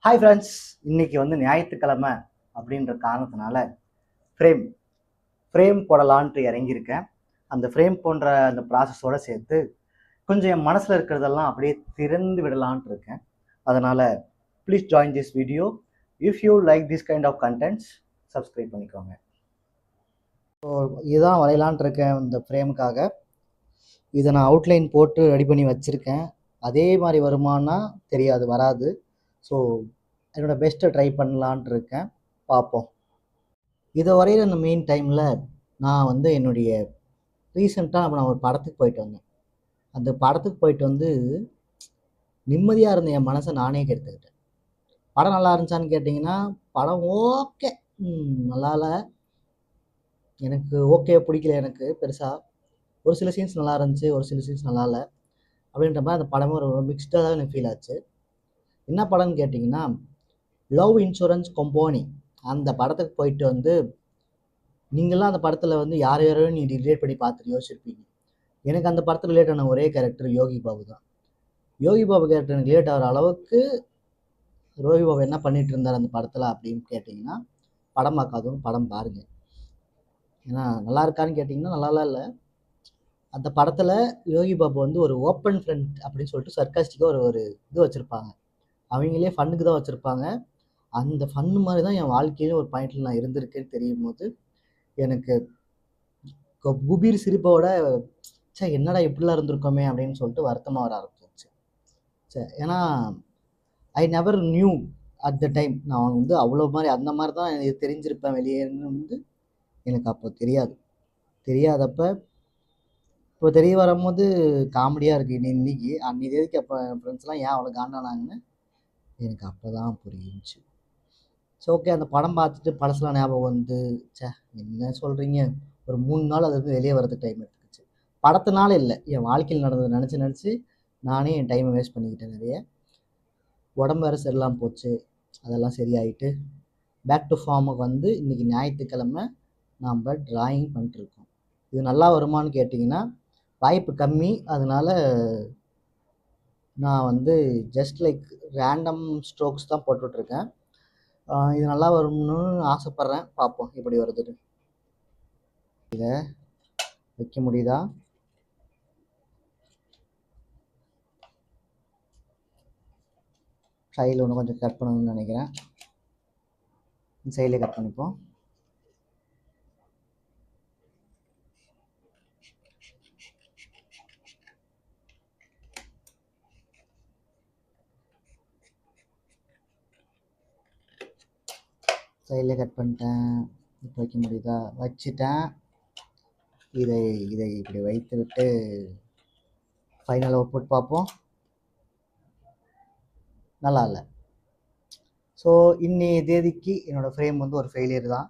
Hi friends, இன்னைக்கு ஞாயிற்றுக்கிழமை அப்படின்ற காரணத்தினால ஃப்ரேம் ஃப்ரேம் போடலான்ட்டு இறங்கியிருக்கேன். அந்த ஃப்ரேம் போன்ற அந்த ப்ராசஸோடு சேர்த்து கொஞ்சம் என் மனசில் இருக்கிறதெல்லாம் அப்படியே திறந்து விடலான்ட்டு இருக்கேன். அதனால் please join this video. If you like this kind of contents, subscribe பண்ணிக்கோங்க. ஸோ இதுதான் வரையலான்ட்டு இருக்கேன் இந்த ஃப்ரேமுக்காக. இதை நான் அவுட்லைன் போட்டு ரெடி பண்ணி வச்சுருக்கேன். அதே மாதிரி வருமானா தெரியாது, வராது. ஸோ என்னோடய பெஸ்ட்டை ட்ரை பண்ணலான்ட்டு இருக்கேன், பார்ப்போம். இதை வரையிற இந்த மெயின் டைமில் நான் என்னுடைய ரீசெண்டாக நான் ஒரு படத்துக்கு போயிட்டு வந்தேன். அந்த படத்துக்கு போயிட்டு நிம்மதியாக இருந்த என் மனசை நானே கெடுத்துக்கிட்டேன். படம் நல்லா இருந்துச்சான்னு கேட்டிங்கன்னா, படம் ஓகே, நல்லா இல்லை, எனக்கு ஓகே பிடிக்கல. எனக்கு பெருசாக ஒரு சில சீன்ஸ் நல்லா இருந்துச்சு, ஒரு சில சீன்ஸ் நல்லா இல்லை. அப்படின்ற மாதிரி அந்த படமே ஒரு மிக்ஸ்டாக தான் எனக்கு ஃபீல் ஆச்சு. என்ன படம்னு கேட்டிங்கன்னா, லவ் இன்சூரன்ஸ் கம்பெனி. அந்த படத்துக்கு போயிட்டு நீங்களாம் அந்த படத்தில் யார் யாரையோ நீ ரிலேட் பண்ணி பார்த்துட்டு யோசிச்சிருப்பீங்க. எனக்கு அந்த படத்தில் ரிலேட் ஆன ஒரே கேரக்டர் யோகி பாபு தான். யோகி பாபு கேரக்டர் எனக்கு ரிலேட் ஆகிற அளவுக்கு யோகி பாபு என்ன பண்ணிட்டு இருந்தார் அந்த படத்தில் அப்படின்னு கேட்டிங்கன்னா, படம் பார்க்காதவங்க படம் பாருங்கள். ஏன்னா நல்லா இருக்கான்னு கேட்டிங்கன்னா நல்லாலாம் இல்லை. அந்த படத்தில் யோகி பாபு ஒரு ஓப்பன் ஃப்ரண்ட் அப்படின்னு சொல்லிட்டு சர்க்காஸ்டிக்காக ஒரு இது வச்சுருப்பாங்க. அவங்களே ஃபன்னுக்கு தான் வச்சுருப்பாங்க. அந்த ஃபன்னு மாதிரி தான் என் வாழ்க்கையிலே ஒரு பாயிண்டில் நான் இருந்திருக்கேன்னு தெரியும் போது எனக்கு குபீர் சிரிப்போட என்னடா இப்படிலாம் இருந்திருக்கோமே அப்படின்னு சொல்லிட்டு வருத்தமாக வர ஆரம்பிச்சிருச்சு. ஏன்னா I never new at the time. நான் அவ்வளோ மாதிரி அந்த மாதிரி தான் எனக்கு தெரிஞ்சிருப்பேன் வெளியேன்னு எனக்கு அப்போ தெரியாதப்ப இப்போ தெரிய வரும்போது காமெடியாக இருக்குது. இன்னைக்கு அன்னைக்கு தேதிக்கு அப்போ என் ஃப்ரெண்ட்ஸ்லாம் ஏன் அவ்வளோ காண்டானாங்கன்னு எனக்கு அப்போ தான் புரிஞ்சிச்சு. ஸோ ஓகே, அந்த படம் பார்த்துட்டு பழசெலாம் ஞாபகம் என்ன சொல்கிறீங்க, ஒரு 3 நாள் அது வெளியே வரதுக்கு டைம் எடுத்துக்கிச்சு. படத்தினால இல்லை, என் வாழ்க்கையில் நடந்தது நினச்சி நானே என் டைமை வேஸ்ட் பண்ணிக்கிட்டேன் நிறைய. உடம்பு வேறு சரியில்லாமல் போச்சு. அதெல்லாம் சரியாயிட்டு பேக் டு ஃபார்முக்கு இன்றைக்கி ஞாயிற்றுக்கிழமை நாம் ட்ராயிங் பண்ணிட்டுருக்கோம். இது நல்லா வருமானு கேட்டிங்கன்னா வாய்ப்பு கம்மி. அதனால நான் ஜஸ்ட் லைக் ரேண்டம் ஸ்ட்ரோக்ஸ் தான் போட்டுட்ருக்கேன். இது நல்லா வரும்னு ஆசைப்பட்றேன், பார்ப்போம் எப்படி வருதுன்னு. இதை வைக்க முடியுதா? சைடில் கொஞ்சம் கட் பண்ணணும்னு நினைக்கிறேன். சைடில் கட் பண்ணிப்போம். சைடில் கட் பண்ணிட்டேன். இப்போ வைக்க முடியுதா? வச்சுட்டேன். இதை இப்படி வைத்து விட்டு ஃபைனல் அவுட்புட் பார்ப்போம். நல்லா இல்லை. ஸோ இன்னைய தேதிக்கு என்னோடய ஃப்ரேம் ஒரு ஃபெயிலியர் தான்.